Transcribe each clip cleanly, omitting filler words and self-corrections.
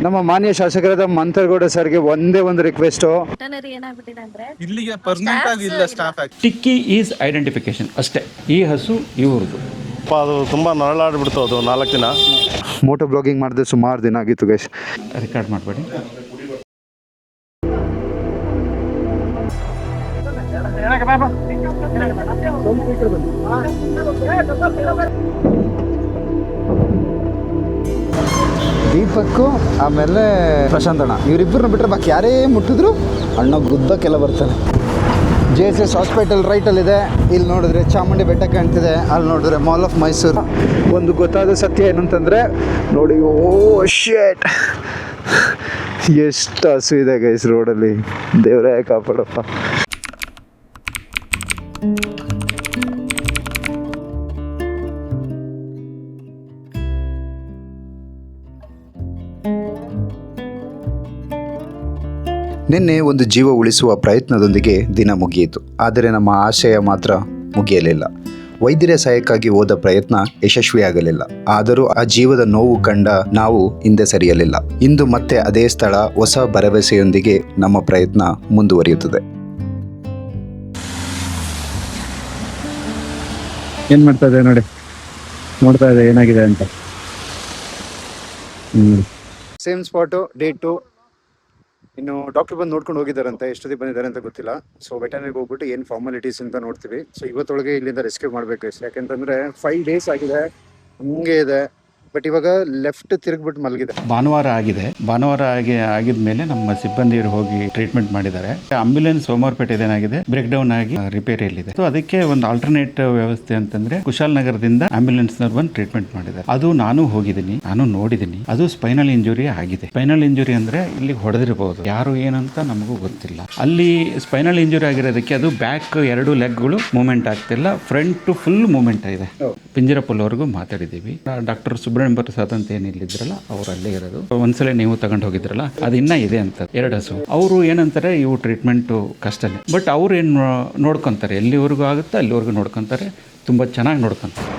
ನಮ್ಮ ಮಾನ್ಯ ಶಾಸಕರಾದ ಮಂಥರ್ಗೌಡ ಸರ್ಗೆ ಒಂದೇ ಒಂದು ರಿಕ್ವೆಸ್ಟು, ಇಲ್ಲಿಗೆ ಪರ್ಮನೆಂಟ್ ಆಗಿ ಇಲ್ಲ ಸ್ಟಾಫ್. ಟಿಕ್ಕಿ ಈಸ್ ಐಡೆಂಟಿಫಿಕೇಶನ್ ಅಷ್ಟೇ. ಈ ಹಸು ಇವ್ರದ್ದು. ಅದು ತುಂಬ ನರಳಾಡ್ಬಿಡ್ತು ಅದು 4 ದಿನ. ಮೋಟೋ ಬ್ಲಾಗಿಂಗ್ ಮಾಡಿದ್ರೆ ಸುಮಾರು ದಿನ ಆಗಿತ್ತು ಗೈಸ್. ರೆಕಾರ್ಡ್ ಮಾಡಬೇಡಿ. ದೀಪಕ್ಕು ಆಮೇಲೆ ಪ್ರಶಾಂತ್ ಅಣ್ಣ ಇವರಿಬ್ಬರನ್ನ ಬಿಟ್ಟರೆ ಬಾಕಿ ಯಾರೇ ಮುಟ್ಟಿದ್ರು ಅಣ್ಣ ಗುದ್ದಕ್ಕೆಲ್ಲ ಬರ್ತಾನೆ. JSS ಹಾಸ್ಪಿಟಲ್ ರೈಟಲ್ಲಿದೆ. ಇಲ್ಲಿ ನೋಡಿದ್ರೆ ಚಾಮುಂಡಿ ಬೆಟ್ಟ ಕಾಣ್ತಿದೆ, ಅಲ್ಲಿ ನೋಡಿದ್ರೆ ಮಾಲ್ ಆಫ್ ಮೈಸೂರು. ಒಂದು ಗೊತ್ತಾದ ಸತ್ಯ ಏನಂತಂದರೆ ನೋಡಿ, ಓ ಶೇಟ್, ಎಷ್ಟು ಹಸು ಇದೆ ಗೈಸ್ ರೋಡಲ್ಲಿ. ದೇವರೇ ಕಾಪಾಡಪ್ಪ. ನಿನ್ನೆ ಒಂದು ಜೀವ ಉಳಿಸುವ ಪ್ರಯತ್ನದೊಂದಿಗೆ ದಿನ ಮುಗಿಯಿತು. ಆದರೆ ನಮ್ಮ ಆಶಯ ಮಾತ್ರ ಮುಗಿಯಲಿಲ್ಲ. ವೈದ್ಯರ ಸಹಾಯಕ್ಕಾಗಿ ಹೋದ ಪ್ರಯತ್ನ ಯಶಸ್ವಿಯಾಗಲಿಲ್ಲ. ಆದರೂ ಆ ಜೀವದ ನೋವು ಕಂಡ ನಾವು ಹಿಂದೆ ಸರಿಯಲಿಲ್ಲ. ಇಂದು ಮತ್ತೆ ಅದೇ ಸ್ಥಳ, ಹೊಸ ಭರವಸೆಯೊಂದಿಗೆ ನಮ್ಮ ಪ್ರಯತ್ನ ಮುಂದುವರಿಯುತ್ತದೆ. ಏನ್ ಮಾಡ್ತಾ ಇದೆ ನೋಡಿ, ನೋಡ್ತಾ ಇದೆ ಏನಾಗಿದೆ ಅಂತ. Same spot, date 2. ಇನ್ನು ಡಾಕ್ಟರ್ ಬಂದು ನೋಡ್ಕೊಂಡು ಹೋಗಿದ್ದಾರಂತೆ, ಎಷ್ಟೊತ್ತಿಗೆ ಬಂದಿದ್ದಾರೆ ಅಂತ ಗೊತ್ತಿಲ್ಲ. ಸೊ ವೆಟರ್ನರಿಗೆ ಹೋಗ್ಬಿಟ್ಟು ಏನು ಫಾರ್ಮಾಲಿಟೀಸ್ ಅಂತ ನೋಡ್ತೀವಿ. ಸೊ ಇವತ್ತೊಳಗೆ ಇಲ್ಲಿಂದ ರೆಸ್ಕ್ಯೂ ಮಾಡಬೇಕು. ಯಾಕೆಂತಂದರೆ 5 days ಆಗಿದೆ, ಹಂಗೆ ಇದೆ. ಬಟ್ ಇವಾಗ ಲೆಫ್ಟ್ ತಿರುಗ್ಬಿಟ್ಟು ಮಲಗಿದೆ. ಭಾನುವಾರ ಆಗಿದ್ಮೇಲೆ ನಮ್ಮ ಸಿಬ್ಬಂದಿಯರು ಹೋಗಿ ಟ್ರೀಟ್ಮೆಂಟ್ ಮಾಡಿದ್ದಾರೆ. ಆಂಬ್ಯುಲೆನ್ಸ್ ಸೋಮವಾರಪೇಟೆ ಏನಾಗಿದೆ ಬ್ರೇಕ್ ಡೌನ್ ಆಗಿ ರಿಪೇರಿಯಲ್ಲಿದೆ. ಸೊ ಅದಕ್ಕೆ ಒಂದು ಆಲ್ಟರ್ನೇಟ್ ವ್ಯವಸ್ಥೆ ಅಂತಂದ್ರೆ ಕುಶಾಲನಗರದಿಂದ ಆಂಬ್ಯುಲೆನ್ಸ್ ನವರು ಬಂದು ಟ್ರೀಟ್ಮೆಂಟ್ ಮಾಡಿದ್ದಾರೆ. ಅದು ನಾನು ಹೋಗಿದ್ದೀನಿ, ನಾನು ನೋಡಿದ್ದೀನಿ. ಅದು ಸ್ಪೈನಲ್ ಇಂಜುರಿ ಆಗಿದೆ. ಸ್ಪೈನಲ್ ಇಂಜುರಿ ಅಂದ್ರೆ ಇಲ್ಲಿ ಹೊಡೆದಿರಬಹುದು, ಯಾರು ಏನಂತ ನಮಗೂ ಗೊತ್ತಿಲ್ಲ. ಅಲ್ಲಿ ಸ್ಪೈನಲ್ ಇಂಜುರಿ ಆಗಿರೋದಕ್ಕೆ ಅದು ಬ್ಯಾಕ್ 2 ಲೆಗ್ಗಳು ಮೂವ್ಮೆಂಟ್ ಆಗ್ತಿಲ್ಲ, ಫ್ರಂಟ್ ಟು ಫುಲ್ ಮೂವ್ಮೆಂಟ್ ಇದೆ. ಪಿಂಜರಪುಲ್ವರೆಗೂ ಮಾತಾಡಿದ್ದೀವಿ. ಡಾಕ್ಟರ್ ಸುಬ್ರಹ್ಮಣ್ಯ ಪ್ರಸಾದ್ ಅಂತ ಏನಿಲ್ಲಿದ್ರಲ್ಲ ಅವ್ರು ಅಲ್ಲೇ ಇರೋದು. ಒಂದ್ಸಲ ನೀವು ತಗೊಂಡು ಹೋಗಿದ್ರಲ್ಲ, ಅದು ಇನ್ನ ಇದೆ ಅಂತ 2 ಹಸು. ಅವರು ಏನಂತಾರೆ, ಇವು ಟ್ರೀಟ್ಮೆಂಟ್ ಕಷ್ಟನೇ. ಬಟ್ ಅವ್ರು ಏನು ನೋಡ್ಕೊಂತಾರೆ, ಎಲ್ಲಿವರೆಗೂ ಆಗುತ್ತೋ ಅಲ್ಲಿವರೆಗೂ ನೋಡ್ಕೊಂತಾರೆ. ತುಂಬ ಚೆನ್ನಾಗಿ ನೋಡ್ಕೊಂತಾರೆ.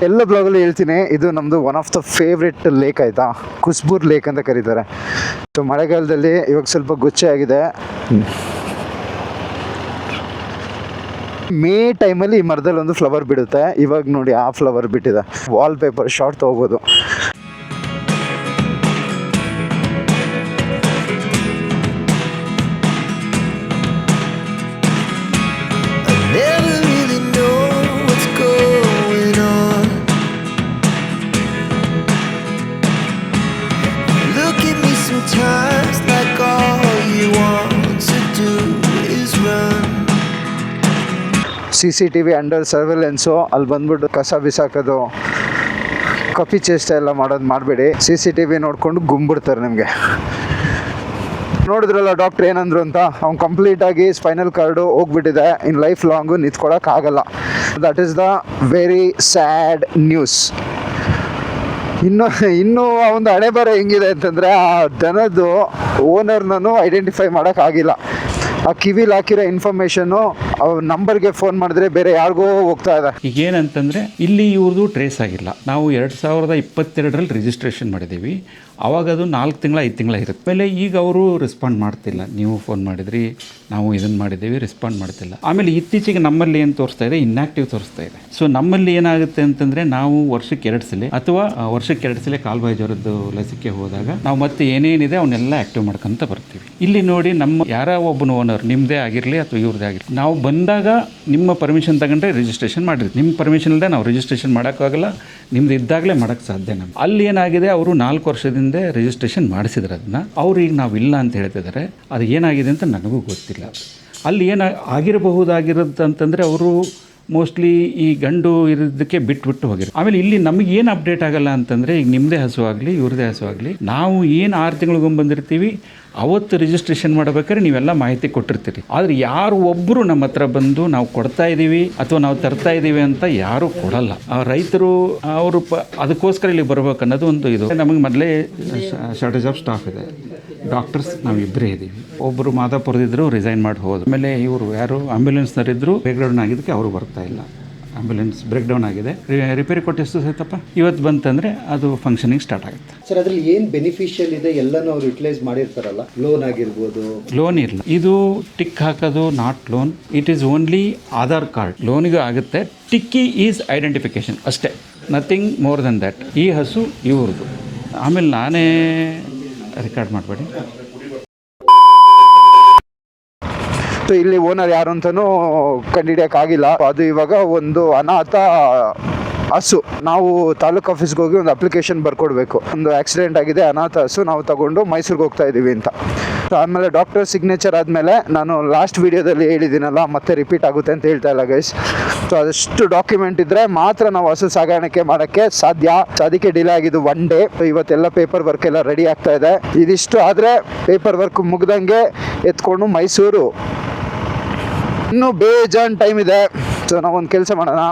ಎಲ್ಲ ಬ್ಲಾಗಲ್ಲಿ ಹೇಳ್ತೀನಿ, ಇದು ನಮ್ಮದು one of the favourite lake ಆಯಿತಾ, ಕುಸ್ಬೂರ್ ಲೇಕ್ ಅಂತ ಕರೀತಾರೆ. ಸೊ ಮಳೆಗಾಲದಲ್ಲಿ ಇವಾಗ ಸ್ವಲ್ಪ ಗುಚ್ಚೆ ಆಗಿದೆ. ಮೇ ಟೈಮಲ್ಲಿ ಈ ಮರದಲ್ಲಿ ಒಂದು ಫ್ಲವರ್ ಬಿಡುತ್ತೆ. ಇವಾಗ ನೋಡಿ ಆ ಫ್ಲವರ್ ಬಿಟ್ಟಿದೆ. ವಾಲ್ ಪೇಪರ್ ಶಾರ್ಟ್ ತೊಗೋಬೋದು. CCTV under surveillance. ಅಲ್ಲಿ ಬಂದ್ಬಿಟ್ಟು ಕಸ ಬಿಸಾಕೋದು, ಕಪಿ ಚೇಷ್ಟೆ ಎಲ್ಲ ಮಾಡಬೇಡಿ. CCTV ನೋಡ್ಕೊಂಡು ಗುಂಬಿಡ್ತಾರೆ ನಿಮಗೆ. ನೋಡಿದ್ರಲ್ಲ ಡಾಕ್ಟ್ರ್ ಏನಂದ್ರು ಅಂತ. ಅವ್ನು ಕಂಪ್ಲೀಟಾಗಿ ಸ್ಪೈನಲ್ ಕಾರ್ಡು ಹೋಗ್ಬಿಟ್ಟಿದೆ. ಇನ್ ಲೈಫ್ ಲಾಂಗು ನಿಂತ್ಕೊಳ್ಳೋಕ್ಕಾಗಲ್ಲ. That is the very sad news. ಇನ್ನೂ ಆ ಒಂದು ಹಣೆ ಬರ ಹೆಂಗಿದೆ ಅಂತಂದರೆ, ಆ ದನದ್ದು ಓನರ್ನೂ ಐಡೆಂಟಿಫೈ ಮಾಡೋಕ್ಕಾಗಿಲ್ಲ. ಆ ಕಿವಿಲಿ ಹಾಕಿರೋ ಇನ್ಫಾರ್ಮೇಷನ್ನು ನಂಬರ್ಗೆ ಫೋನ್ ಮಾಡಿದ್ರೆ ಬೇರೆ ಯಾರಿಗೋ ಹೋಗ್ತಾ ಇದೆ. ಈಗ ಏನಂತಂದರೆ, ಇಲ್ಲಿ ಇವ್ರದ್ದು ಟ್ರೇಸ್ ಆಗಿಲ್ಲ. ನಾವು 2022ರಲ್ಲಿ ರಿಜಿಸ್ಟ್ರೇಷನ್ ಮಾಡಿದ್ದೀವಿ. ಆವಾಗ ಅದು 4 ತಿಂಗಳ 5 ತಿಂಗಳ ಇರುತ್ತೆ. ಆಮೇಲೆ ಈಗ ಅವರು ರೆಸ್ಪಾಂಡ್ ಮಾಡ್ತಿಲ್ಲ. ನೀವು ಫೋನ್ ಮಾಡಿದ್ರಿ, ನಾವು ಇದನ್ನು ಮಾಡಿದ್ದೀವಿ, ರೆಸ್ಪಾಂಡ್ ಮಾಡ್ತಿಲ್ಲ. ಆಮೇಲೆ ಇತ್ತೀಚೆಗೆ ನಮ್ಮಲ್ಲಿ ಏನು ತೋರಿಸ್ತಾ ಇದೆ, ಇನ್ಆಕ್ಟಿವ್ ತೋರಿಸ್ತಾ ಇದೆ. ಸೊ ನಮ್ಮಲ್ಲಿ ಏನಾಗುತ್ತೆ ಅಂತಂದರೆ, ನಾವು ವರ್ಷಕ್ಕೆ 2 ಸಲ ಅಥವಾ ವರ್ಷಕ್ಕೆ 2 ಸಲ ಕಾಲುಬಾಯಿ ಜ್ವರದ್ದು ಲಸಿಕೆ ಹೋದಾಗ ನಾವು ಮತ್ತೆ ಏನೇನಿದೆ ಅವನ್ನೆಲ್ಲ ಆ್ಯಕ್ಟಿವ್ ಮಾಡ್ಕೊಂತ ಬರ್ತೀವಿ. ಇಲ್ಲಿ ನೋಡಿ, ನಮ್ಮ ಯಾರ ಒಬ್ಬನ ಓನರ್, ನಿಮ್ಮದೇ ಆಗಿರಲಿ ಅಥವಾ ಇವ್ರದ್ದೇ ಆಗಿರಲಿ, ನಾವು ಬಂದಾಗ ನಿಮ್ಮ ಪರ್ಮಿಷನ್ ತಗೊಂಡ್ರೆ ರಿಜಿಸ್ಟ್ರೇಷನ್ ಮಾಡಿರ್ತೀವಿ. ನಿಮ್ಮ ಪರ್ಮಿಷನ್ ಇಲ್ಲದೆ ನಾವು ರಿಜಿಸ್ಟ್ರೇಷನ್ ಮಾಡೋಕ್ಕಾಗಲ್ಲ. ನಿಮ್ದು ಇದ್ದಾಗಲೇ ಮಾಡೋಕ್ಕೆ ಸಾಧ್ಯ. ನಮ್ಮ ಅಲ್ಲಿ ಏನಾಗಿದೆ, ಅವರು 4 ವರ್ಷದಿಂದ ರಿಜಿಸ್ಟ್ರೇಷನ್ ಮಾಡಿಸಿದ್ರು. ಅದನ್ನ ಅವ್ರು ಈಗ ನಾವು ಇಲ್ಲ ಅಂತ ಹೇಳ್ತಿದ್ದಾರೆ. ಅದು ಏನಾಗಿದೆ ಅಂತ ನನಗೂ ಗೊತ್ತಿಲ್ಲ. ಅಲ್ಲಿ ಆಗಿರಬಹುದಾಗಿರೋದು ಅಂತಂದರೆ, ಅವರು ಮೋಸ್ಟ್ಲಿ ಈ ಗಂಡು ಇರೋದಕ್ಕೆ ಬಿಟ್ಟು ಹೋಗಿರೋ. ಆಮೇಲೆ ಇಲ್ಲಿ ನಮಗೆ ಏನು ಅಪ್ಡೇಟ್ ಆಗಲ್ಲ ಅಂತಂದರೆ, ಈಗ ನಿಮ್ಮದೇ ಹಸು ಆಗಲಿ ಇವ್ರದೇ ಹಸು ಆಗಲಿ, ನಾವು ಏನು 6 ತಿಂಗಳಿಗೊಮ್ಮೆ ಬಂದಿರ್ತೀವಿ, ಅವತ್ತು ರಿಜಿಸ್ಟ್ರೇಷನ್ ಮಾಡಬೇಕಾದ್ರೆ ನೀವೆಲ್ಲ ಮಾಹಿತಿ ಕೊಟ್ಟಿರ್ತೀರಿ. ಆದರೆ ಯಾರು ಒಬ್ಬರು ನಮ್ಮ ಹತ್ರ ಬಂದು ನಾವು ಕೊಡ್ತಾ ಇದ್ದೀವಿ ಅಥವಾ ನಾವು ತರ್ತಾ ಇದ್ದೀವಿ ಅಂತ ಯಾರೂ ಕೊಡಲ್ಲ. ಆ ರೈತರು ಅವರು ಅದಕ್ಕೋಸ್ಕರ ಇಲ್ಲಿ ಬರ್ಬೇಕು ಅನ್ನೋದು ಒಂದು ಇದು. ನಮಗೆ ಮೊದಲೇ ಶಾರ್ಟೇಜ್ ಆಫ್ ಸ್ಟಾಫ್ ಇದೆ. ಡಾಕ್ಟರ್ಸ್ ನಾವು ಇಬ್ಬರೇ ಇದ್ದೀವಿ. ಒಬ್ಬರು ಮಾದಾಪುರದಿದ್ದರು, ರಿಸೈನ್ ಮಾಡಿ ಹೋದ್ರು. ಆಮೇಲೆ ಇವರು ಯಾರು ಆಂಬ್ಯುಲೆನ್ಸ್ನವರಿದ್ದರು, ಬ್ರೇಕ್ ಡೌನ್ ಆಗಿದ್ದಕ್ಕೆ ಅವರು ಬರ್ತಾ ಇಲ್ಲ. ಆಂಬ್ಯುಲೆನ್ಸ್ ಬ್ರೇಕ್ ಡೌನ್ ಆಗಿದೆ. ರಿಪೇರಿ ಕೊಟ್ಟು ಎಷ್ಟು ಸೈತಪ್ಪ, ಇವತ್ತು ಬಂತಂದರೆ ಅದು ಫಂಕ್ಷನಿಂಗ್ ಸ್ಟಾರ್ಟ್ ಆಗುತ್ತೆ. ಸರ್ ಅದರಲ್ಲಿ ಏನು ಬೆನಿಫಿಷಿಯಲ್ ಇದೆ ಎಲ್ಲನೂ ಅವ್ರು ಯುಟಿಲೈಸ್ ಮಾಡಿರ್ತಾರಲ್ಲ, ಲೋನ್ ಆಗಿರ್ಬೋದು? ಲೋನ್ ಇಲ್ಲ, ಇದು ಟಿಕ್ ಹಾಕೋದು not loan, it is only Aadhaar card. ಲೋನಿಗೂ ಆಗುತ್ತೆ, ಟಿಕ್ಕಿ ಈಸ್ ಐಡೆಂಟಿಫಿಕೇಷನ್ ಅಷ್ಟೇ, ನಥಿಂಗ್ ಮೋರ್ ದೆನ್ ದ್ಯಾಟ್. ಈ ಹಸು ಇವ್ರದ್ದು, ಆಮೇಲೆ ನಾನೇ ರೆಕಾರ್ಡ್ ಮಾಡಬೇಡಿ. ಸೊ ಇಲ್ಲಿ ಓನರ್ ಯಾರು ಅಂತಲೂ ಕಂಡುಹಿಡಿಯೋಕ್ಕಾಗಿಲ್ಲ. ಅದು ಇವಾಗ ಒಂದು ಅನಾಥ ಹಸು. ನಾವು ತಾಲೂಕು ಆಫೀಸ್ಗೆ ಹೋಗಿ ಒಂದು ಅಪ್ಲಿಕೇಶನ್ ಬರ್ಕೊಡ್ಬೇಕು, ಒಂದು ಆಕ್ಸಿಡೆಂಟ್ ಆಗಿದೆ, ಅನಾಥ ಹಸು ನಾವು ತಗೊಂಡು ಮೈಸೂರಿಗೆ ಹೋಗ್ತಾ ಇದ್ದೀವಿ ಅಂತ. ಸೊ ಆಮೇಲೆ ಡಾಕ್ಟರ್ ಸಿಗ್ನೇಚರ್ ಆದಮೇಲೆ, ನಾನು ಲಾಸ್ಟ್ ವೀಡಿಯೋದಲ್ಲಿ ಹೇಳಿದ್ದೀನಲ್ಲ, ಮತ್ತೆ ರಿಪೀಟ್ ಆಗುತ್ತೆ ಅಂತ ಹೇಳ್ತಾ ಇಲ್ಲ ಗೈಸ್. ಸೊ ಅದಷ್ಟು ಡಾಕ್ಯುಮೆಂಟ್ ಇದ್ದರೆ ಮಾತ್ರ ನಾವು ಹಸು ಸಾಗಾಣಿಕೆ ಮಾಡೋಕ್ಕೆ ಸಾಧ್ಯ. ಸೊ ಅದಕ್ಕೆ ಡಿಲೇ ಆಗಿದ್ದು 1 ಡೇ. ಇವತ್ತೆಲ್ಲ ಪೇಪರ್ ವರ್ಕ್ ಎಲ್ಲ ರೆಡಿ ಆಗ್ತಾ ಇದೆ. ಇದಿಷ್ಟು ಆದರೆ ಪೇಪರ್ ವರ್ಕ್ ಮುಗ್ದಂಗೆ ಎತ್ಕೊಂಡು ಮೈಸೂರು. ಇನ್ನೂ ಬೇಜಾನ್ ಟೈಮ್ ಇದೆ. ಸೊ ನಾವೊಂದು ಕೆಲಸ ಮಾಡೋಣ,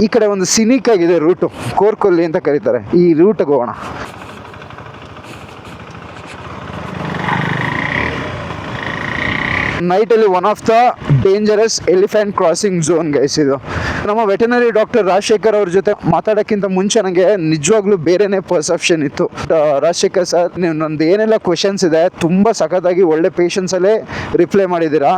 ಈ ಕಡೆ ಒಂದು ಸಿನಿಕ್ ಆಗಿದೆ ರೂಟು, ಕೋರ್ಕೊಲ್ಲಿ ಅಂತ ಕರೀತಾರೆ, ಈ ರೂಟಿಗೆ ಹೋಗೋಣ. ನೈಟಲ್ಲಿ one of the dangerous elephant crossing zone guys ಇದು. ನಮ್ಮ ವೆಟನರಿ ಡಾಕ್ಟರ್ ರಾಜಶೇಖರ್ ಅವ್ರ ಜೊತೆ ಮಾತಾಡೋಕ್ಕಿಂತ ಮುಂಚೆ ನನಗೆ ನಿಜವಾಗ್ಲೂ ಬೇರೆನೇ ಪರ್ಸೆಪ್ಷನ್ ಇತ್ತು. ರಾಜಶೇಖರ್ ಸರ್, ನೀವು ನಂದು ಏನೆಲ್ಲ ಕ್ವೆಶನ್ಸ್ ಇದೆ ತುಂಬ ಸಖತ್ತಾಗಿ ಒಳ್ಳೆ ಪೇಷನ್ಸಲ್ಲೇ ರಿಪ್ಲೈ ಮಾಡಿದ್ದೀರಾ.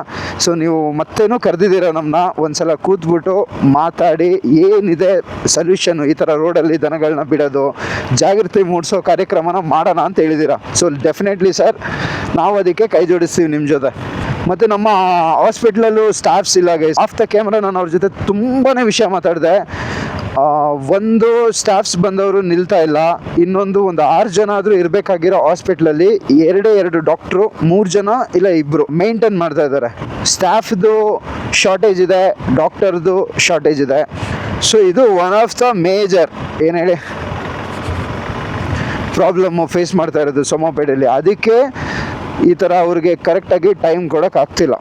ಸೊ ನೀವು ಮತ್ತೇನೂ ಕರೆದಿದ್ದೀರಾ ನಮ್ಮನ್ನ, ಒಂದ್ಸಲ ಕೂತ್ಬಿಟ್ಟು ಮಾತಾಡಿ ಏನಿದೆ ಸೊಲ್ಯೂಷನ್ನು, ಈ ಥರ ರೋಡಲ್ಲಿ ದನಗಳನ್ನ ಬಿಡೋದು, ಜಾಗೃತಿ ಮೂಡಿಸೋ ಕಾರ್ಯಕ್ರಮನ ಮಾಡೋಣ ಅಂತ ಹೇಳಿದ್ದೀರಾ. ಸೊ ಡೆಫಿನೆಟ್ಲಿ ಸರ್, ನಾವು ಅದಕ್ಕೆ ಕೈ ಜೋಡಿಸ್ತೀವಿ ನಿಮ್ಮ ಜೊತೆ. ಮತ್ತು ನಮ್ಮ ಹಾಸ್ಪಿಟ್ಲಲ್ಲೂ ಸ್ಟಾಫ್ಸ್ ಇಲ್ಲ ಗೈಸ್. ಆಫ್ ದ ಕ್ಯಾಮ್ರಾ ನಾನು ಅವ್ರ ಜೊತೆ ತುಂಬಾ ವಿಷಯ ಮಾತಾಡಿದೆ. ಒಂದು ಸ್ಟಾಫ್ಸ್ ಬಂದವರು ನಿಲ್ತಾ ಇಲ್ಲ, ಇನ್ನೊಂದು 6 ಜನ ಆದರೂ ಇರಬೇಕಾಗಿರೋ ಹಾಸ್ಪಿಟ್ಲಲ್ಲಿ 2 ಡಾಕ್ಟ್ರು, 3 ಜನ ಇಲ್ಲ 2 ಮೇಂಟೈನ್ ಮಾಡ್ತಾ ಇದ್ದಾರೆ. ಸ್ಟಾಫ್ದು ಶಾರ್ಟೇಜ್ ಇದೆ, ಡಾಕ್ಟರ್ದು ಶಾರ್ಟೇಜ್ ಇದೆ. ಸೊ ಇದು ಒನ್ ಆಫ್ ದ ಮೇಜರ್ ಏನು ಹೇಳಿ ಪ್ರಾಬ್ಲಮ್ಮು ಫೇಸ್ ಮಾಡ್ತಾ ಇರೋದು ಸೋಮಪೇಟೆಯಲ್ಲಿ. ಅದಕ್ಕೆ ಈ ಥರ ಅವ್ರಿಗೆ ಕರೆಕ್ಟಾಗಿ ಟೈಮ್ ಕೊಡೋಕ್ಕಾಗ್ತಿಲ್ಲ.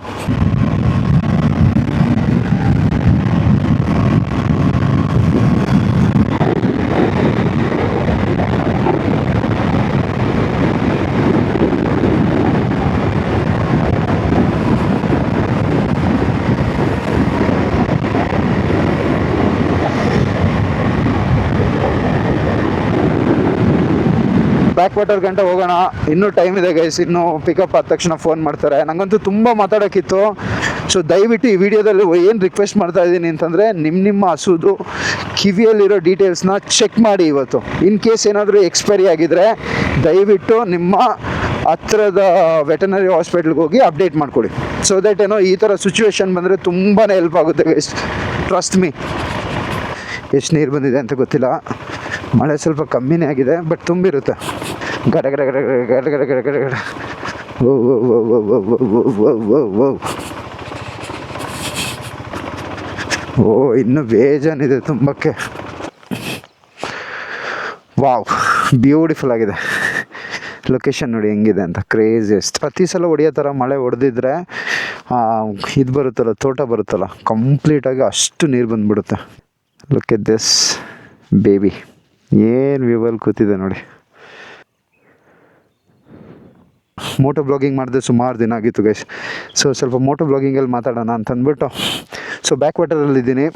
ಬ್ಯಾಕ್ ವಾಟರ್ ಗಂಟ ಹೋಗೋಣ, ಇನ್ನೂ ಟೈಮ್ ಇದೆ ಗೈಸ್. ಇನ್ನೂ ಪಿಕಪ್ ಆದ ತಕ್ಷಣ ಫೋನ್ ಮಾಡ್ತಾರೆ. ನನಗಂತೂ ತುಂಬ ಮಾತಾಡೋಕ್ಕಿತ್ತು. ಸೊ ದಯವಿಟ್ಟು ಈ ವಿಡಿಯೋದಲ್ಲಿ ಏನು ರಿಕ್ವೆಸ್ಟ್ ಮಾಡ್ತಾ ಇದ್ದೀನಿ ಅಂತಂದರೆ, ನಿಮ್ಮ ಹಸುದು ಕಿವಿಯಲ್ಲಿರೋ ಡೀಟೇಲ್ಸ್ನ ಚೆಕ್ ಮಾಡಿ. ಇವತ್ತು ಇನ್ ಕೇಸ್ ಏನಾದರೂ ಎಕ್ಸ್ಪೈರಿ ಆಗಿದ್ದರೆ ದಯವಿಟ್ಟು ನಿಮ್ಮ ಹತ್ತಿರದ ವೆಟನರಿ ಹಾಸ್ಪಿಟ್ಲ್ಗೆ ಹೋಗಿ ಅಪ್ಡೇಟ್ ಮಾಡ್ಕೊಳ್ಳಿ. ಸೊ ದಟ್ ಏನೋ ಈ ಥರ ಸಿಚುವೇಶನ್ ಬಂದರೆ ತುಂಬಾ ಹೆಲ್ಪ್ ಆಗುತ್ತೆ ಗೈಸ್, ಟ್ರಸ್ಟ್ ಮೀ. ಎಷ್ಟು ನೀರು ಬಂದಿದೆ ಅಂತ ಗೊತ್ತಿಲ್ಲ, ಮಳೆ ಸ್ವಲ್ಪ ಕಮ್ಮಿನೇ ಆಗಿದೆ, ಬಟ್ ತುಂಬಿರುತ್ತೆ. ಗಡ ಗಡ ಗಡ ಗಡ ಗಡ ಗಡ ಗಡ ಗಡ. ಓ ಇನ್ನೂ ಬೇಜಾನಿದೆ ತುಂಬಕ್ಕೆ. ವಾವ್, ಬ್ಯೂಟಿಫುಲ್ ಆಗಿದೆ ಲೊಕೇಶನ್. ನೋಡಿ ಹೆಂಗಿದೆ ಅಂತ, ಕ್ರೇಜಿಯಸ್ಟ್. ಪ್ರತಿ ಸಲ ಹೊಡೆಯೋ ಥರ ಮಳೆ ಹೊಡೆದಿದ್ರೆ ಇದು ಬರುತ್ತಲ್ಲ, ತೋಟ ಬರುತ್ತಲ್ಲ, ಕಂಪ್ಲೀಟಾಗಿ ಅಷ್ಟು ನೀರು ಬಂದುಬಿಡುತ್ತೆ. ಲುಕ್ ಎಟ್ ದಿಸ್ ಬೇಬಿ, ಏನು ವ್ಯೂವಲ್ಲಿ ಕೂತಿದೆ ನೋಡಿ. ಮೋಟೋ ಬ್ಲಾಗಿಂಗ್ ಮಾಡಿದೆ ಸುಮಾರು ದಿನ ಆಗಿತ್ತು ಗೈಸ್. ಸೊ ಸ್ವಲ್ಪ ಮೋಟೋ ಬ್ಲಾಗಿಂಗಲ್ಲಿ ಮಾತಾಡೋಣ ಅಂತ ಅಂದ್ಬಿಟ್ಟು ಸೊ ಬ್ಯಾಕ್ ವಾಟರಲ್ಲಿದ್ದೀನಿ.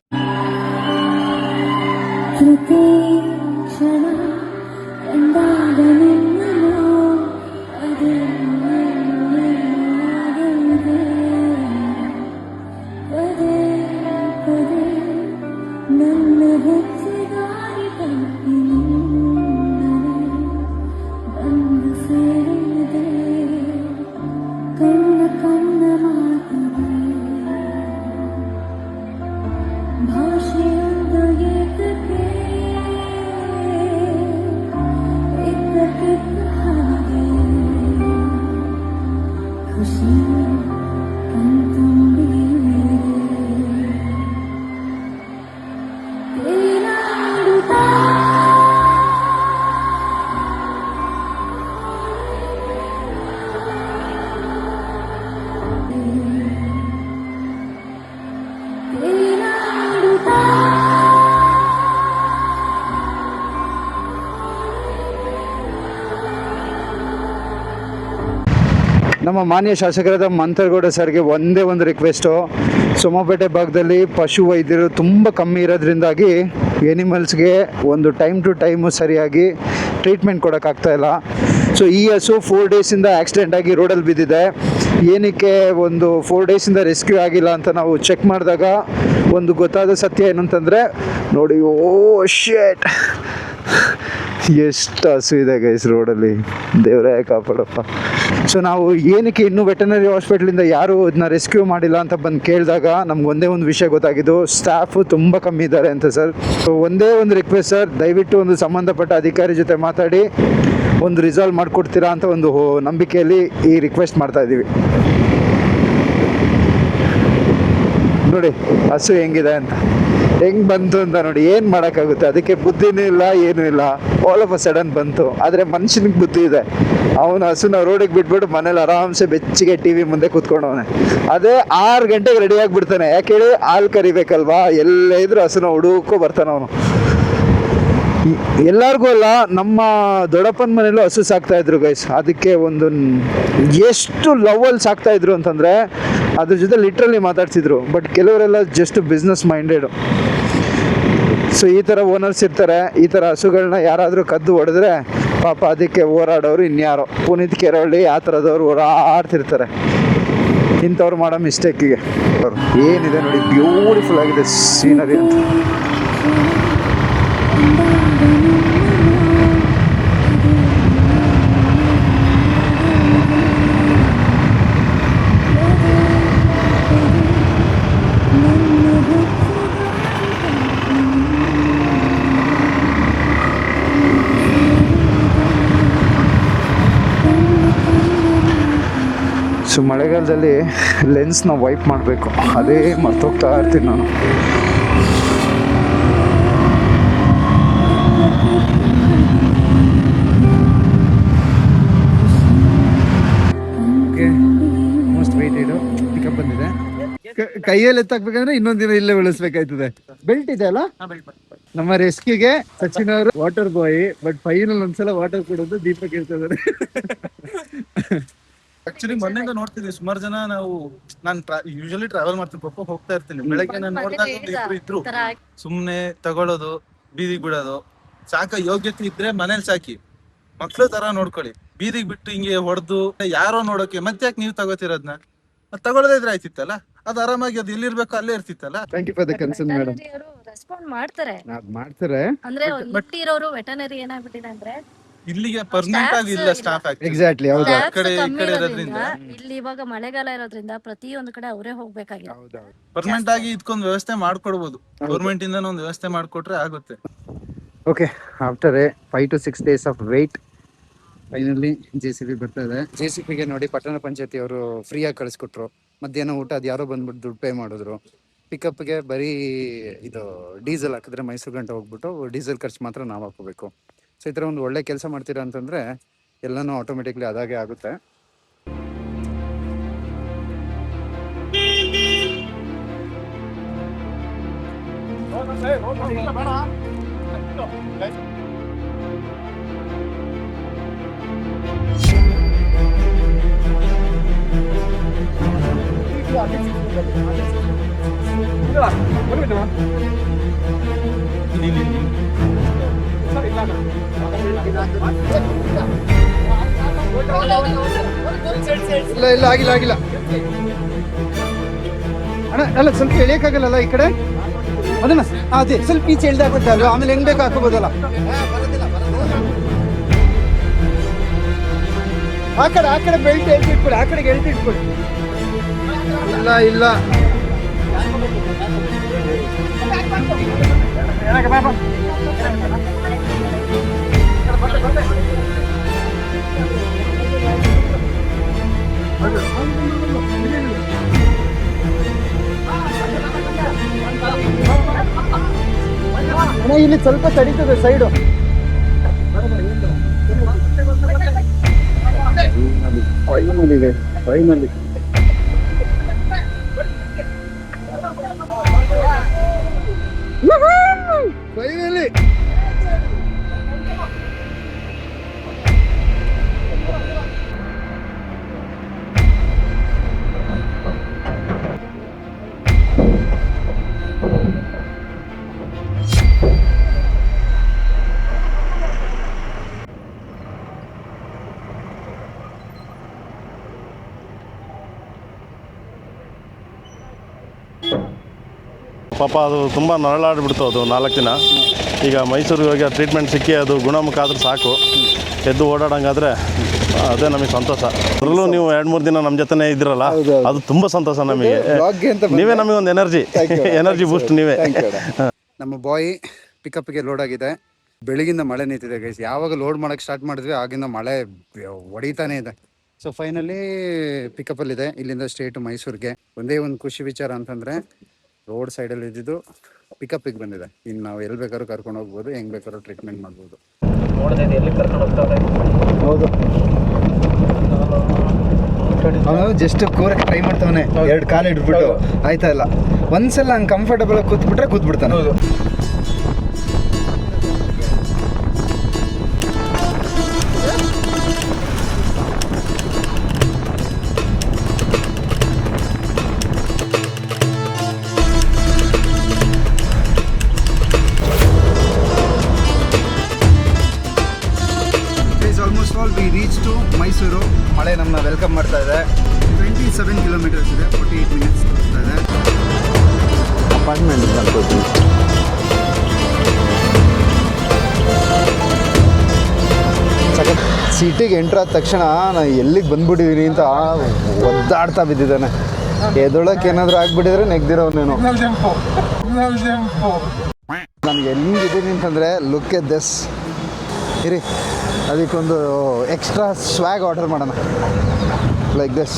ನಮ್ಮ ಮಾನ್ಯ ಶಾಸಕರಾದ ಮಂಥರ್ಗೌಡ ಸರ್ಗೆ ಒಂದೇ ಒಂದು ರಿಕ್ವೆಸ್ಟು, ಸೋಮಪೇಟೆ ಭಾಗದಲ್ಲಿ ಪಶು ವೈದ್ಯರು ತುಂಬ ಕಮ್ಮಿ ಇರೋದ್ರಿಂದಾಗಿ ಎನಿಮಲ್ಸ್ಗೆ ಒಂದು ಟೈಮ್ ಟು ಟೈಮು ಸರಿಯಾಗಿ ಟ್ರೀಟ್ಮೆಂಟ್ ಕೊಡೋಕ್ಕಾಗ್ತಾಯಿಲ್ಲ. ಸೊ ಈ ಹಸು 4 ಡೇಸಿಂದ ಆಕ್ಸಿಡೆಂಟ್ ಆಗಿ ರೋಡಲ್ಲಿ ಬಿದ್ದಿದೆ. ಏನಕ್ಕೆ ಒಂದು 4 ಡೇಸಿಂದ ರೆಸ್ಕ್ಯೂ ಆಗಿಲ್ಲ ಅಂತ ನಾವು ಚೆಕ್ ಮಾಡಿದಾಗ ಒಂದು ಗೊತ್ತಾದ ಸತ್ಯ ಏನಂತಂದರೆ ನೋಡಿ, ಓ ಶೇಟ್, ಎಷ್ಟು ಹಸು ಇದೆ ಗೈಸ್ ರೋಡಲ್ಲಿ, ದೇವರೇ ಕಾಪಾಡಪ್ಪ. ಸೊ ನಾವು ಏನಕ್ಕೆ ಇನ್ನೂ ವೆಟನರಿ ಹಾಸ್ಪಿಟ್ಲಿಂದ ಯಾರು ಅದನ್ನ ರೆಸ್ಕ್ಯೂ ಮಾಡಿಲ್ಲ ಅಂತ ಬಂದು ಕೇಳಿದಾಗ ನಮ್ಗೆ ಒಂದೇ ಒಂದು ವಿಷಯ ಗೊತ್ತಾಗಿದ್ದು, ಸ್ಟಾಫು ತುಂಬ ಕಮ್ಮಿ ಇದ್ದಾರೆ ಅಂತ ಸರ್. ಸೊ ಒಂದೇ ಒಂದು ರಿಕ್ವೆಸ್ಟ್ ಸರ್, ದಯವಿಟ್ಟು ಒಂದು ಸಂಬಂಧಪಟ್ಟ ಅಧಿಕಾರಿ ಜೊತೆ ಮಾತಾಡಿ ಒಂದು ರಿಸಾಲ್ವ್ ಮಾಡಿಕೊಡ್ತೀರಾ ಅಂತ ಒಂದು ನಂಬಿಕೆಯಲ್ಲಿ ಈ ರಿಕ್ವೆಸ್ಟ್ ಮಾಡ್ತಾ ಇದ್ದೀವಿ. ನೋಡಿ ಹಸು ಹೆಂಗಿದೆ ಅಂತ, ಹೆಂಗೆ ಬಂತು ಅಂತ ನೋಡಿ. ಏನು ಮಾಡೋಕ್ಕಾಗುತ್ತೆ, ಅದಕ್ಕೆ ಬುದ್ಧಿನೂ ಇಲ್ಲ, ಏನೂ ಇಲ್ಲ, ಆಲ್ ಆಫ್ ಅ ಸಡನ್ ಬಂತು. ಆದರೆ ಮನುಷ್ಯನಿಗೆ ಬುದ್ಧಿ ಇದೆ. ಅವನು ಹಸುನ ರೋಡಿಗೆ ಬಿಟ್ಬಿಟ್ಟು ಮನೇಲಿ ಆರಾಮ್ಸೆ ಬೆಚ್ಚಿಗೆ ಟಿ ವಿ ಮುಂದೆ ಕೂತ್ಕೊಂಡವನೆ. ಅದೇ 6 ಗಂಟೆಗೆ ರೆಡಿ ಆಗಿಬಿಡ್ತಾನೆ. ಯಾಕೆ ಹೇಳಿ, ಹಾಲು ಕರಿಬೇಕಲ್ವಾ, ಎಲ್ಲೇ ಇದ್ರೂ ಹಸುನ ಹುಡುಕೋ ಬರ್ತಾನೆ ಅವನು. ಎಲ್ಲರಿಗೂ ಅಲ್ಲ, ನಮ್ಮ ದೊಡ್ಡಪ್ಪನ ಮನೇಲೂ ಹಸು ಸಾಕ್ತಾ ಇದ್ರು ಗೈಸ್. ಅದಕ್ಕೆ ಒಂದು ಎಷ್ಟು ಲವಲ್ಲಿ ಸಾಕ್ತಾ ಇದ್ರು ಅಂತಂದರೆ ಅದ್ರ ಜೊತೆ ಲಿಟ್ರಲಿ ಮಾತಾಡ್ಸಿದ್ರು. ಬಟ್ ಕೆಲವರೆಲ್ಲ ಜಸ್ಟ್ ಬಿಸ್ನೆಸ್ ಮೈಂಡೆಡು. ಸೊ ಈ ಥರ ಓನರ್ಸ್ ಇರ್ತಾರೆ. ಈ ಥರ ಹಸುಗಳನ್ನ ಯಾರಾದರೂ ಕದ್ದು ಹೊಡೆದ್ರೆ ಪಾಪ ಅದಕ್ಕೆ ಹೋರಾಡೋರು ಇನ್ಯಾರೋ, ಪುನೀತ್ ಕೆರವಳ್ಳಿ ಆ ಥರದವ್ರು ಹೋರಾಡ್ತಿರ್ತಾರೆ ಇಂಥವ್ರು ಮಾಡೋ ಮಿಸ್ಟೇಕಿಗೆ. ಏನಿದೆ ನೋಡಿ, ಬ್ಯೂಟಿಫುಲ್ ಆಗಿದೆ ಸೀನರಿ ಅಂತ. ಸೊ ಮಳೆಗಾಲದಲ್ಲಿ ಲೆನ್ಸ್ನ ವೈಪ್ ಮಾಡಬೇಕು, ಅದೇ ಮರ್ತೋಗ್ತಾ ಇರ್ತೀನಿ ನಾನು. ಮೋಸ್ಟ್ ವೆಯ್ಟೆಡು ಪಿಕಪ್ ಬಂದಿದೆ. ಕೈಯಲ್ಲಿ ಎತ್ತಾಕ್ಬೇಕಂದ್ರೆ ಇನ್ನೊಂದು ದಿನ ಇಲ್ಲೇ ಬೆಳೆಸ್ಬೇಕಾಯ್ತದೆ. ಬೆಲ್ಟ್ ಇದೆ ಅಲ್ಲ ನಮ್ಮ ರೆಸ್ಕ್ಯೂಗೆ. ಸಚಿನ್ ಅವರು ವಾಟರ್ ಬಾಯ್, ಬಟ್ ಫೈನಲ್ ಒಂದ್ಸಲ ವಾಟರ್ ಕೊಡೋದು ದೀಪಕ್ ಇರ್ತದೆ. ಆಕ್ಚುಲಿ ಮೊನ್ನೆಯಿಂದ ನೋಡ್ತಿದ್ವಿ ಸುಮಾರು ಜನ. ನಾನು ಯೂಶಲಿ ಟ್ರಾವೆಲ್ ಮಾಡ್ತೀನಿ, ಪಪ್ಪ ಹೋಗ್ತಾ ಇರ್ತೀನಿ. ಬೆಳಗ್ಗೆ ನಾನು ನೋಡಿದಾಗ ಇಬ್ರು ಇದ್ರು ಸುಮ್ನೆ ತಗೊಳ್ಳೋದು, ಬೀದಿಗೆ ಬಿಡೋದು. ಸಾಕ ಯೋಗ್ಯತೆ ಇದ್ರೆ ಮನೇಲಿ ಸಾಕಿ, ಮಕ್ಳು ತರ ನೋಡ್ಕೊಳ್ಳಿ. ಬೀದಿಗೆ ಬಿಟ್ಟು ಹಿಂಗೆ ಹೊಡೆದು ಯಾರೋ ನೋಡೋಕೆ ಮತ್ತೆ ಯಾಕೆ ನೀವು ತಗೋತಿರೋದ್ನ? ಅದ್ ತಗೊಳ್ಳದೇ ಇದ್ರೆ ಆಯ್ತಿತ್ತಲ್ಲ, ಅದು ಆರಾಮಾಗಿ ಅದು ಎಲ್ಲಿರ್ಬೇಕು ಅಲ್ಲೇ ಇರ್ತಿತ್ತಲ್ಲ. Thank you for the concern madam. Respond ಮಾಡ್ತಾರೆ ಮಾಡ್ತಾರೆ ಅಂದ್ರೆ ಇರೋರು ವೆಟನರಿ ಏನಾಗ್ಬಿಟ್ಟಿದೆ ಅಂದ್ರೆ ಇಲ್ಲಿಗೆ ಪರ್ಮನೆಂಟ್ ಆಗಿ ಇಲ್ಲ ಸ್ಟಾಫ್. ಎಕ್ಸಾಕ್ಟ್ಲಿ, ಹೌದು. staffs ಕಡೆ ಈ ಕಮ್ಮಿ ಕಡೆ ಇರೋದ್ರಿಂದ ಇರೋದ್ರಿಂದ ಇಲ್ಲಿ ಇವಾಗ ಮಳೆಗಾಲ ಇರೋದ್ರಿಂದ ಪ್ರತಿಯೊಂದು ಕಡೆ ಅವರೇ ಹೋಗ್ಬೇಕಾಗಿದೆ. ಪರ್ಮನೆಂಟ್ ಆಗಿ ಇದಕ್ಕೊಂದು ವ್ಯವಸ್ಥೆ ಮಾಡ್ಕೊಡ್ಬೋದು. ಗೌರ್ಮೆಂಟ್ ಇಂದ ಒಂದು ವ್ಯವಸ್ಥೆ ಮಾಡ್ಕೊಟ್ರೆ ಆಗುತ್ತೆ. Okay, after 5 to 6 days of wait finally JCB ಬರ್ತಾ ಇದೆ. JCBಗೆ ನೋಡಿ ಪಟ್ಟಣ ಪಂಚಾಯತಿ ಅವರು ಫ್ರೀಯಾಗಿ ಕಳಿಸ್ಕೊಟ್ರು. ಮಧ್ಯಾಹ್ನ ಊಟ ಅದು ಯಾರೋ ಬಂದ್ಬಿಟ್ಟು ದುಡ್ಡು ಪೇ ಮಾಡಿದ್ರು. ಪಿಕಪ್ಗೆ ಬರೀ ಇದು ಡೀಸೆಲ್ ಹಾಕಿದ್ರೆ ಮೈಸೂರು ಗಂಟೆ ಹೋಗ್ಬಿಟ್ಟು ಡೀಸೆಲ್ ಖರ್ಚು ಮಾತ್ರ ನಾವು ಹಾಕೋಬೇಕು. ಸೊ ಈ ಥರ ಒಂದು ಒಳ್ಳೆ ಕೆಲಸ ಮಾಡ್ತೀರಾ ಅಂತಂದರೆ ಎಲ್ಲನೂ ಆಟೋಮೆಟಿಕ್ಲಿ ಅದಾಗೆ ಆಗುತ್ತೆ. ಇಲ್ಲ ಆಗಿಲ್ಲ ಅಣ್ಣ, ಅಲ್ಲ ಸ್ವಲ್ಪ ಎಳಿಯಕ್ಕಾಗಲ್ಲ ಈ ಕಡೆ. ಅದನ್ನ ಅದೇ ಸ್ವಲ್ಪ ಈಚೆ ಎಳ್ದಾಗುತ್ತೆ ಅದು, ಆಮೇಲೆ ಹೆಂಗ್ ಬೇಕು ಹಾಕೋಬೋದಲ್ಲ. ಆ ಕಡೆ ಬೆಲ್ಟ್ ಎಳ್ದು ಇಟ್ಕೊಡಿ, ಆ ಕಡೆಗೆ ಎಳ್ದು ಇಟ್ಕೊಡಿ. ಇಲ್ಲ ಇಲ್ಲಿ ಸ್ವಲ್ಪ ತಡೀತದೆ ಸೈಡು. ಫೈನಲಿ ಪಾಪ ಅದು ತುಂಬ ನರಳಾಡ್ಬಿಡ್ತು ಅದು 4 ದಿನ. ಈಗ ಮೈಸೂರಿಗೆ ಹೋಗಿ ಟ್ರೀಟ್ಮೆಂಟ್ ಸಿಕ್ಕಿ ಅದು ಗುಣಮುಖ ಆದ್ರೆ ಸಾಕು, ಎದ್ದು ಓಡಾಡಂಗಾದ್ರೆ ಅದೇ ನಮಗೆ ಸಂತೋಷ. ಅದರಲ್ಲೂ ನೀವು 2-3 ದಿನ ನಮ್ಮ ಜೊತೆನೇ ಇದ್ರಲ್ಲ, ಅದು ತುಂಬ ಸಂತೋಷ ನಮಗೆ. ನೀವೇ ನಮಗೆ ಒಂದು ಎನರ್ಜಿ ಬೂಸ್ಟ್ ನೀವೇ. ನಮ್ಮ ಬಾಯ್ ಪಿಕಪ್ಗೆ ಲೋಡ್ ಆಗಿದೆ. ಬೆಳಗಿಂದ ಮಳೆ ನಿಂತಿದೆ ಗೈಸ್. ಯಾವಾಗ ಲೋಡ್ ಮಾಡೋಕ್ಕೆ ಸ್ಟಾರ್ಟ್ ಮಾಡಿದ್ವಿ ಆಗಿಂದ ಮಳೆ ಹೊಡಿತಾನೆ ಇದೆ. ಸೊ ಫೈನಲಿ ಪಿಕಪ್ಪಲ್ಲಿದೆ, ಇಲ್ಲಿಂದ ಸ್ಟ್ರೇಟ್ ಮೈಸೂರಿಗೆ. ಒಂದೇ ಒಂದು ಖುಷಿ ವಿಚಾರ ಅಂತಂದರೆ ರೋಡ್ ಸೈಡಲ್ಲಿ ಇದ್ದಿದ್ದು ಪಿಕಪ್ಪಿಗೆ ಬಂದಿದೆ. ಇನ್ನು ನಾವು ಎಲ್ಲಿ ಬೇಕಾದ್ರೂ ಕರ್ಕೊಂಡು ಹೋಗ್ಬೋದು, ಹೆಂಗೆ ಬೇಕಾದ್ರೂ ಟ್ರೀಟ್ಮೆಂಟ್ ಮಾಡ್ಬೋದು. ಹೌದು, ಅವನು ಜಸ್ಟ್ ಕೂರಕ್ಕೆ ಟ್ರೈ ಮಾಡ್ತಾವನೆ, 2 ಕಾಲು ಇಟ್ಬಿಟ್ಟು ಆಯ್ತಾ ಇಲ್ಲ. ಒಂದ್ಸಲ ಹಂಗೆ ಕಂಫರ್ಟಬಲ್ ಆಗಿ ಕೂತ್ಬಿಟ್ರೆ ಕೂತ್ಬಿಡ್ತಾನೆ. ಹೌದು, almost all we reach to Mysuru. ಮಳೆ ನಮ್ಮನ್ನ ವೆಲ್ಕಮ್ ಮಾಡ್ತಾ ಇದೆ. 27 ಕಿಲೋಮೀಟರ್ಸ್ ಇದೆ, 48 ಮಿನಿಟ್ಸ್ ತೋರಿಸ್ತಾ ಇದೆ. ಅಪಾರ್ಟ್ಮೆಂಟ್ ಅನ್ಕೋತೀನಿ. ಸಿಟಿಗೆ ಎಂಟ್ರ್ ಆದ ತಕ್ಷಣ ನಾನು ಎಲ್ಲಿಗೆ ಬಂದ್ಬಿಟ್ಟಿದ್ದೀನಿ ಅಂತ ಒದ್ದಾಡ್ತಾ ಬಿದ್ದಿದ್ದಾನೆ. ಎದೊಳಕ್ಕೆ ಏನಾದರೂ ಆಗ್ಬಿಟ್ಟಿದ್ರೆ ನೆಗ್ದಿರೋನೇನು. ನನಗೆ ಹೆಂಗಿದ್ದೀನಿ ಅಂತಂದರೆ ಲುಕ್ ಎಟ್ ದಿಸ್. ಇರಿ, ಅದಕ್ಕೊಂದು ಎಕ್ಸ್ಟ್ರಾ ಸ್ವ್ಯಾಗ್ ಆರ್ಡರ್ ಮಾಡೋಣ, like this.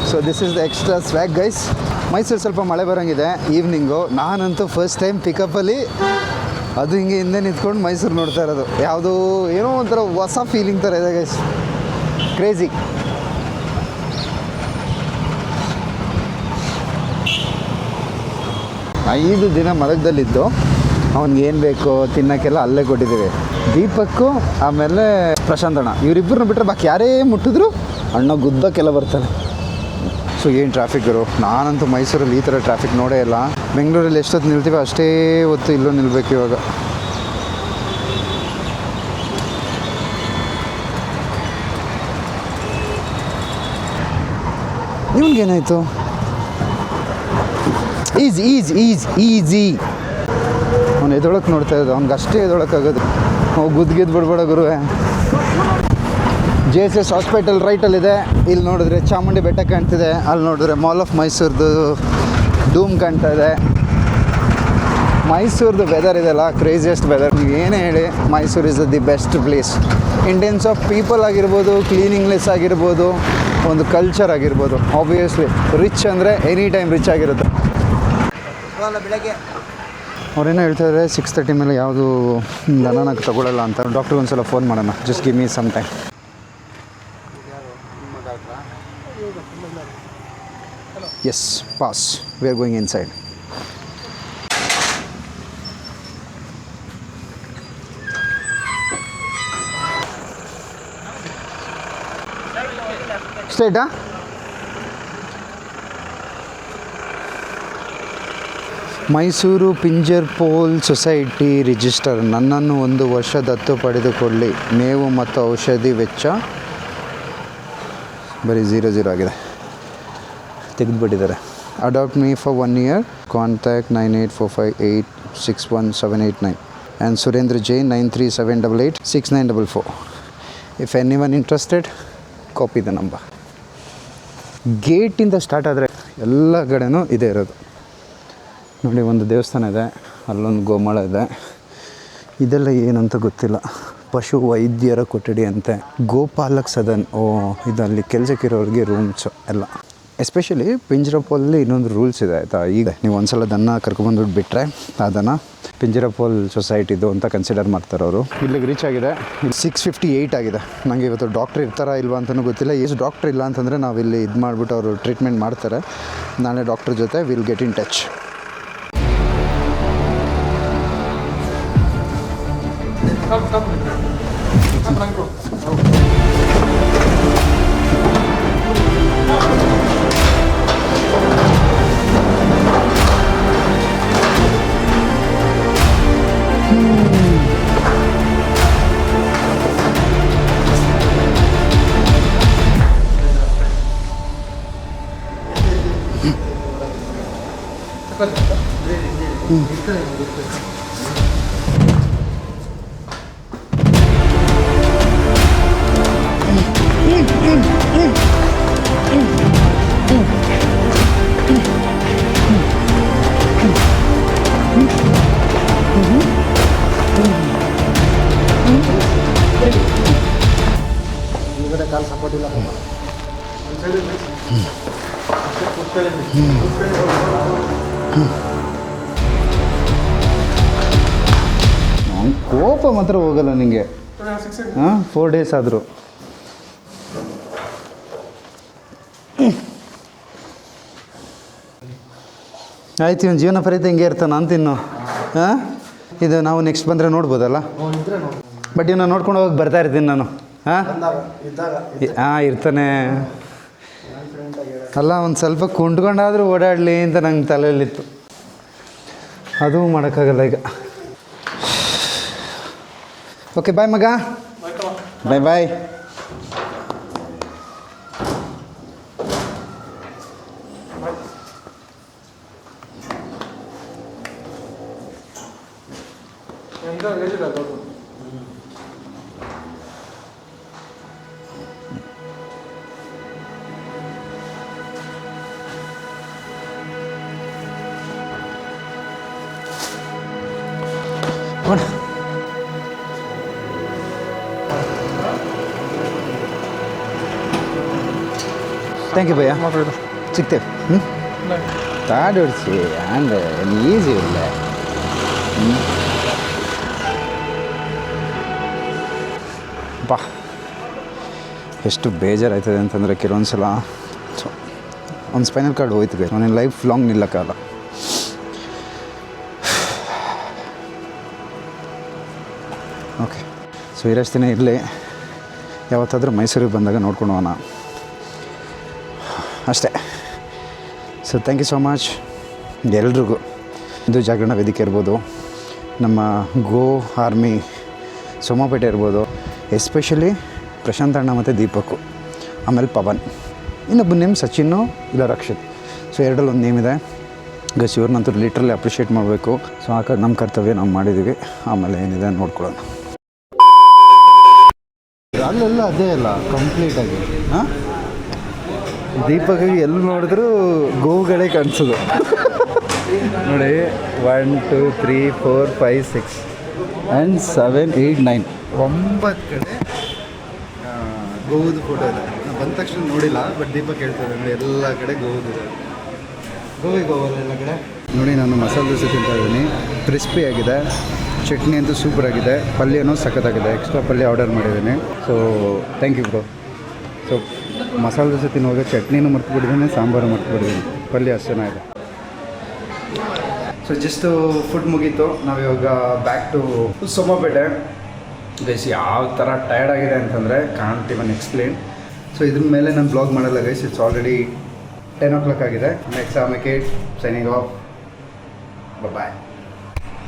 So this is the extra ಸ್ವ್ಯಾಗ್ guys. Mysuru ಸ್ವಲ್ಪ ಮಳೆ ಬರೋಂಗಿದೆ ಈವ್ನಿಂಗು. ನಾನಂತೂ ಫಸ್ಟ್ ಟೈಮ್ ಪಿಕಪ್ಪಲ್ಲಿ ಅದು ಹಿಂಗೆ ಹಿಂದೆ ನಿಂತ್ಕೊಂಡು ಮೈಸೂರು ನೋಡ್ತಾ ಇರೋದು. ಯಾವುದೋ ಏನೋ ಒಂಥರ ಹೊಸ ಫೀಲಿಂಗ್ ಥರ ಇದೆ ಗೈಸ್, ಕ್ರೇಜಿ. ಐದು ದಿನ ಮರದಲ್ಲಿದ್ದು ಅವ್ನಿಗೆ ಏನು ಬೇಕು ತಿನ್ನೋಕ್ಕೆಲ್ಲ ಅಲ್ಲೇ ಕೊಟ್ಟಿದ್ದೀವಿ. ದೀಪಕ್ಕು ಆಮೇಲೆ ಪ್ರಶಾಂತ್ ಅಣ್ಣ, ಇವರಿಬ್ಬರನ್ನ ಬಿಟ್ಟರೆ ಬಾಕಿ ಯಾರೇ ಮುಟ್ಟಿದ್ರು ಅಣ್ಣ ಗುದ್ದಕ್ಕೆಲ್ಲ ಬರ್ತಾನೆ. ಸೊ ಏನು ಟ್ರಾಫಿಕ್ ಇರೋ. ನಾನಂತೂ ಮೈಸೂರಲ್ಲಿ ಈ ಥರ ಟ್ರಾಫಿಕ್ ನೋಡೇ ಇಲ್ಲ. ಬೆಂಗಳೂರಲ್ಲಿ ಎಷ್ಟೊತ್ತು ನಿಲ್ತೀವಿ ಅಷ್ಟೇ ಹೊತ್ತು ಇಲ್ಲೂ ನಿಲ್ಬೇಕು ಇವಾಗ. ನಿಮ್ಗೇನಾಯಿತು? ಈಜಿ ಅವ್ನು ಎದೊಳಕ್ಕೆ ನೋಡ್ತಾ ಇದ್ದ, ಅವ್ನಿಗೆ ಅಷ್ಟೇ ಎದೊಳಕ್ಕಾಗೋದು. ನಾವು ಗುದ್ಗಿದ್ದು ಬಿಡ್ಬೇಡ ಗುರುವೆ. JSS ಹಾಸ್ಪಿಟಲ್ ರೈಟಲ್ಲಿದೆ. ಇಲ್ಲಿ ನೋಡಿದ್ರೆ ಚಾಮುಂಡಿ ಬೆಟ್ಟ ಕಾಣ್ತಿದೆ, ಅಲ್ಲಿ ನೋಡಿದ್ರೆ ಮಾಲ್ ಆಫ್ ಮೈಸೂರ್ದು ಡೂಮ್ ಕಾಣ್ತಾ ಇದೆ. ಮೈಸೂರ್ದು ವೆದರ್ ಇದೆಲ್ಲ ಕ್ರೇಜಿಯೆಸ್ಟ್ ವೆದರ್. ನೀವು ಏನೇ ಹೇಳಿ, Mysuru is the best place in terms of people ಆಗಿರ್ಬೋದು, ಕ್ಲೀನಿಂಗ್ನೆಸ್ ಆಗಿರ್ಬೋದು, ಒಂದು ಕಲ್ಚರ್ ಆಗಿರ್ಬೋದು. ಆಬ್ವಿಯಸ್ಲಿ ರಿಚ್ ಅಂದರೆ ಎನಿ ಟೈಮ್ ರಿಚ್ ಆಗಿರುತ್ತೆ. ಅವ್ರೇನೋ ಹೇಳ್ತಾಯಿದ್ರೆ 6:30 ಮೇಲೆ ಯಾವುದು ದನನ ತಗೊಳ್ಳಲ್ಲ ಅಂತ. ಡಾಕ್ಟ್ರಿಗೆ ಒಂದು ಸಲ ಫೋನ್ ಮಾಡೋಣ. Just give me some time. Yes, pass, we are going inside. ಸ್ಟ್ರೈಟಾ? Mysore Pinjrapole society register. ನನ್ನನ್ನು 1 ವರ್ಷ ದತ್ತು ಪಡೆದುಕೊಳ್ಳಿ. ಮೇವು ಮತ್ತು ಔಷಧಿ ವೆಚ್ಚ ಬರೀ 00 ಆಗಿದೆ, ತೆಗೆದುಬಿಟ್ಟಿದ್ದಾರೆ. Adopt me for 1 year. Contact 9845861789 and Surendra Jain 93788694. If anyone interested, copy the number. ಗೇಟಿಂದ ಸ್ಟಾರ್ಟ್ ಆದರೆ ಎಲ್ಲ ಕಡೆನೂ ಇದೇ ಇರೋದು ನೋಡಿ. ಒಂದು ದೇವಸ್ಥಾನ ಇದೆ, ಅಲ್ಲೊಂದು ಗೋಮಾಳ ಇದೆ. ಇದೆಲ್ಲ ಏನಂತ ಗೊತ್ತಿಲ್ಲ. ಪಶು ವೈದ್ಯರ ಕೊಠಡಿ ಅಂತೆ. ಗೋಪಾಲಕ್ ಸದನ್. ಇದು ಅಲ್ಲಿ ಕೆಲಸಕ್ಕಿರೋರಿಗೆ ರೂಮ್ಸ್ ಎಲ್ಲ. ಎಸ್ಪೆಷಲಿ ಪಿಂಜರಪೋಲಲ್ಲಿ ಇನ್ನೊಂದು ರೂಲ್ಸ್ ಇದೆ ಆಯಿತಾ. ಈಗ ನೀವು ಒಂದು ಸಲ ದನ ಕರ್ಕೊಂಬಂದ್ಬಿಟ್ಟು ಬಿಟ್ಟರೆ ಅದನ್ನು ಪಿಂಜರಪೋಲ್ ಸೊಸೈಟಿದು ಅಂತ ಕನ್ಸಿಡರ್ ಮಾಡ್ತಾರೆ ಅವರು. ಇಲ್ಲಿಗೆ ರೀಚ್ ಆಗಿದೆ. 6:58 ಆಗಿದೆ. ನನಗೆ ಇವತ್ತು ಡಾಕ್ಟ್ರ್ ಇರ್ತಾರಾ ಇಲ್ವಾ ಅಂತಲೂ ಗೊತ್ತಿಲ್ಲ. ಎಷ್ಟು ಡಾಕ್ಟ್ರ್ ಇಲ್ಲ ಅಂತಂದರೆ ನಾವಿಲ್ಲಿ ಇದು ಮಾಡಿಬಿಟ್ಟು ಅವರು ಟ್ರೀಟ್ಮೆಂಟ್ ಮಾಡ್ತಾರೆ. ನಾಳೆ ಡಾಕ್ಟ್ರ್ ಜೊತೆ will get in touch. Call support ಇಲ್ಲ ಪಾಪ. ಕೋಪ ಮಾತ್ರ ಹೋಗಲ್ಲ ನಿಂಗೆ. ಹಾಂ 4 days ಆದರೂ. ಆಯ್ತು, ಇವನು ಜೀವನ ಪರ್ಯಂತ ಹಿಂಗೆ ಇರ್ತಾನೆ ಅಂತಿನ್ನು. ಹಾಂ, ಇದು ನಾವು ನೆಕ್ಸ್ಟ್ ಬಂದರೆ ನೋಡ್ಬೋದಲ್ಲ. ಬಟ್ ಇವನ್ನ ನೋಡ್ಕೊಂಡು ಹೋಗಿ ಬರ್ತಾ ಇರ್ತೀನಿ ನಾನು. ಹಾಂ ಹಾಂ ಇರ್ತಾನೆ. ಅಲ್ಲ, ಒಂದು ಸ್ವಲ್ಪ ಕುಂಡ್ಕೊಂಡಾದರೂ ಓಡಾಡಲಿ ಅಂತ ನಂಗೆ ತಲೆಯಲ್ಲಿತ್ತು. ಅದು ಮಾಡೋಕ್ಕಾಗಲ್ಲ ಈಗ. ಓಕೆ, ಬಾಯ್ ಮಗ. Bye bye. ಥ್ಯಾಂಕ್ ಯು ಭಯ್ಯ. ಸಿಗ್ತೇವೆ. ತಾಡಿ ಹೊಡಿಸಿ ಹಂಗೆ ಈಸಿ ಇಲ್ಲ. ಬಾ, ಎಷ್ಟು ಬೇಜಾರಾಯ್ತದೆ ಅಂತಂದರೆ ಕೆಲವೊಂದು ಸಲ ಒಂದು ಸ್ಪೈನಲ್ ಕಾರ್ಡ್ ಹೋಯ್ತದೆ, ಅವನೇನು ಲೈಫ್ ಲಾಂಗ್ ನಿಲ್ಲಕ್ಕಾಗಲ್ಲ. ಓಕೆ, ಸೊ ಇರಷ್ಟು ದಿನ ಇರಲಿ. ಯಾವತ್ತಾದರೂ ಮೈಸೂರಿಗೆ ಬಂದಾಗ ನೋಡ್ಕೊಂಡು ಹೋಗೋಣ ಅಷ್ಟೇ. So thank you so much ಎಲ್ರಿಗೂ. ಇದು ಜಾಗರಣ ವೇದಿಕೆ ಇರ್ಬೋದು, ನಮ್ಮ ಗೋ ಆರ್ಮಿ ಸೋಮಪೇಟೆ ಇರ್ಬೋದು, ಎಸ್ಪೆಷಲಿ ಪ್ರಶಾಂತ್ ಅಣ್ಣ ಮತ್ತು ದೀಪಕ್ಕು, ಆಮೇಲೆ ಪವನ್, ಇನ್ನೊಬ್ಬ ನೇಮ್ ಸಚಿನ್ನು ಇಲ್ಲ ರಕ್ಷಿತ್. ಸೊ ಎರಡರಲ್ಲಿ ಒಂದು ನೇಮ್ ಇದೆ ಗಸ್. ಇವ್ರನ್ನಂತೂ ಲಿಟ್ರಲಿ ಅಪ್ರಿಷಿಯೇಟ್ ಮಾಡಬೇಕು. ಸೊ ಹಾಗಾಗಿ ನಮ್ಮ ಕರ್ತವ್ಯ ನಾವು ಮಾಡಿದ್ದೀವಿ. ಆಮೇಲೆ ಏನಿದೆ ನೋಡ್ಕೊಳ್ಳೋಣ. ಅಲ್ಲೆಲ್ಲ ಅದೇ ಅಲ್ಲ ಕಂಪ್ಲೀಟಾಗಿ. ಹಾಂ, ದೀಪಕ್ಕಾಗಿ ಎಲ್ಲಿ ನೋಡಿದ್ರೂ ಗೋವುಗಳೇ ಕಾಣಿಸೋದು. ನೋಡಿ, 1 2 3 4 5 6 ಆ್ಯಂಡ್ 7 8 9 9 ಕಡೆ ಗೋವುದು ಫೋಟೋ ಇದೆ. ನಾನು ಬಂದ ತಕ್ಷಣ ನೋಡಿಲ್ಲ, ಬಟ್ ದೀಪಕ್ ಹೇಳ್ತಾರೆ ನೋಡಿ ಎಲ್ಲ ಕಡೆ ಗೋವುದು ಇದೆ. ಗೋವಲ್ಲ ಎಲ್ಲ ಕಡೆ. ನೋಡಿ, ನಾನು ಮಸಾಲೆ ದೋಸೆ ತಿಂತಾ ಇದ್ದೀನಿ. ಕ್ರಿಸ್ಪಿ ಆಗಿದೆ, ಚಟ್ನಿ ಅಂತೂ ಸೂಪರ್ ಆಗಿದೆ, ಪಲ್ಯನೂ ಸಖತ್ತಾಗಿದೆ. ಎಕ್ಸ್ಟ್ರಾ ಪಲ್ಯ ಆರ್ಡರ್ ಮಾಡಿದ್ದೀನಿ. So thank you bro. So masala dosa ತಿನ್ನುವಾಗ ಚಟ್ನಿನೂ ಮರ್ತ್ಬಿಟ್ಟಿದ್ದೀನಿ, ಸಾಂಬಾರು ಮರ್ತ್ಬಿಟ್ಟಿದ್ದೀನಿ, ಪಲ್ಯ ಅಷ್ಟು ಚೆನ್ನಾಗಿದೆ. ಸೊ ಜಸ್ಟ್ ಫುಡ್ ಮುಗೀತು. ನಾವಿವಾಗ ಬ್ಯಾಕ್ ಟು ಸೋಮಪೇಟೆ. ಗೈಸ್, ಯಾವ ಥರ ಟಯರ್ಡ್ ಆಗಿದೆ ಅಂತಂದರೆ ಕಾಂಟ್ ಇವನ್ ಎಕ್ಸ್ಪ್ಲೇನ್. ಸೊ ಇದ್ರ ಮೇಲೆ ನಾನು ಬ್ಲಾಗ್ ಮಾಡಲ್ಲ ಗೈಸ್. ಇಟ್ಸ್ ಆಲ್ರೆಡಿ 10 o'clock ಆಗಿದೆ. ನೆಕ್ಸ್ಟ್ ಆಮೇಲೆ ಸೈನಿಂಗ್ ಆಫ್. ಬಾಯ್.